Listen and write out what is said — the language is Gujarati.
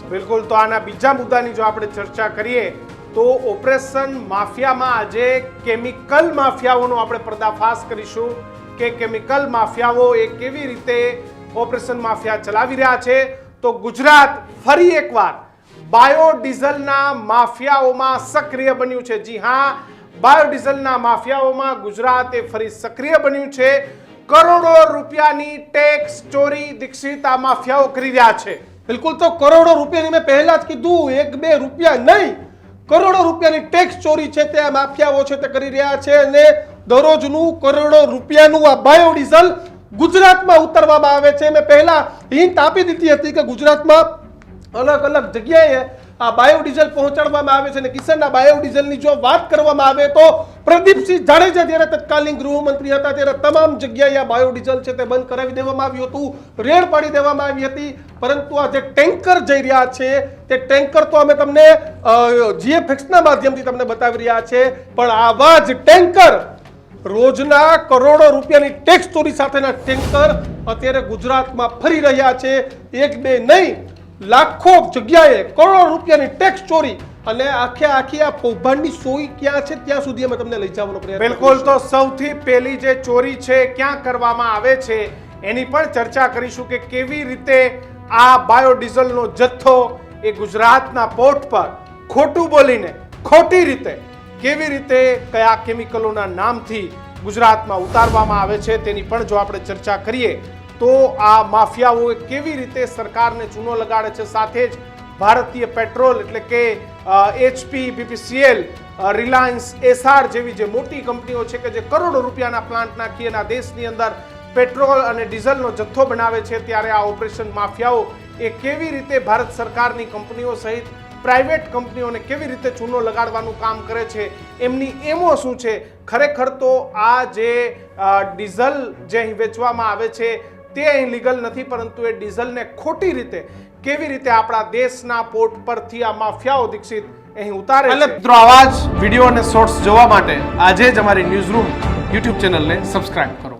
બિલકુલ, તો આના બીજા મુદ્દાની જો આપણે ચર્ચા કરીએ તો ઓપરેશન માફિયામાં આજે કેમિકલ માફિયાઓનો આપણે પર્દાફાશ કરીશું કે કેમિકલ માફિયાઓ એ કેવી રીતે ઓપરેશન માફિયા ચલાવી રહ્યા છે। તો ગુજરાત ફરી એકવાર બાયોડીઝલના માફિયાઓમાં સક્રિય બન્યું છે। જી હા, બાયોડીઝલના માફિયાઓમાં ગુજરાત એ ફરી સક્રિય બન્યું છે। કરોડો રૂપિયાની ટેક્સ ચોરી દીક્ષિત આ માફિયાઓ કરી રહ્યા છે। બિલકુલ, તો કરોડો રૂપિયાની મેં પહેલા જ કીધું, 1-2 રૂપિયા નહીં, કરોડો રૂપિયાની ટેક્સ ચોરી છે તે આ માફિયાઓ છે તે કરી રહ્યા છે અને દરરોજનું કરોડો રૂપિયાનું આ બાયોડીઝલ ગુજરાતમાં ઉતારવામાં આવે છે। મેં પહેલા હિન્ટ આપી દીધી હતી કે ગુજરાતમાં અલગ અલગ જગ્યાએ આ બાયોડીઝલ પહોંચાડવામાં આવે છે અને કિશનના બાયોડીઝલની જો વાત કરવામાં આવે તો પ્રદીપસિંહ જાડેજા જ્યારે તત્કાલીન ગૃહમંત્રી હતા ત્યારે તમામ જગ્યાએ આ બાયોડીઝલ છે તે બંધ કરાવી દેવામાં આવ્યું હતું, રેડ પાડી દેવામાં આવી હતી। પરંતુ આ જે ટેન્કર જઈ રહ્યા છે તે ટેન્કર તો અમે તમને જીએફએક્સના માધ્યમથી તમને બતાવી રહ્યા છે, પણ આવા જ ટેન્કર રોજના કરોડો રૂપિયાની ટેક્સ ચોરી સાથેના ટેન્કર અત્યારે ગુજરાતમાં ફરી રહ્યા છે। 1-2 નહીં, લાખો જગ્યાએ કરોડો રૂપિયાની ટેક્સ ચોરી અને આખી આ કૌભાંડની સોય ક્યાં છે ત્યાં સુધી અમે તમને લઈ જવાનો પ્રયત્ન કરીશું। બિલકુલ, તો સૌથી પહેલી જે ચોરી છે ક્યાં કરવામાં આવે છે એની પણ ચર્ચા કરીશું કે કેવી રીતે આ બાયોડીઝલનો જથ્થો એ ગુજરાતના પોર્ટ પર ખોટું બોલીને ખોટી રીતે કેવી રીતે કયા કેમિકલોના નામથી ગુજરાતમાં ઉતારવામાં આવે છે તેની પણ જો આપણે ચર્ચા કરીએ તો આ માફિયાઓ કેવી રીતે સરકારને ચૂનો લગાડે છે, સાથે જ ભારતીય પેટ્રોલ એટલે કે HP, BPCL, રિલાયન્સ, એસઆર જેવી જે મોટી કંપનીઓ છે કે જે કરોડો રૂપિયાના પ્લાન્ટ નાખી અને દેશની અંદર પેટ્રોલ અને ડીઝલનો જથ્થો બનાવે છે, ત્યારે આ ઓપરેશન માફિયાઓ એ કેવી રીતે ભારત સરકારની કંપનીઓ સહિત પ્રાઇવેટ કંપનીઓને કેવી રીતે ચૂનો લગાડવાનું કામ કરે છે, એમની એમો શું છે। ખરેખર તો આ જે ડીઝલ જે અહીં વેચવામાં આવે છે તે અહીં લીગલ નથી, પરંતુ એ ડીઝલને ખોટી રીતે કેવી રીતે આપણા દેશના પોર્ટ પરથી આ માફિયાઓ દીક્ષિત અહીં ઉતારે છે। મિત્રો, આવા જ વિડીયો અને શોર્ટ્સ જોવા માટે આજે જ અમારી ન્યૂઝ રૂમ યુટ્યુબ ચેનલને સબસ્ક્રાઇબ કરો।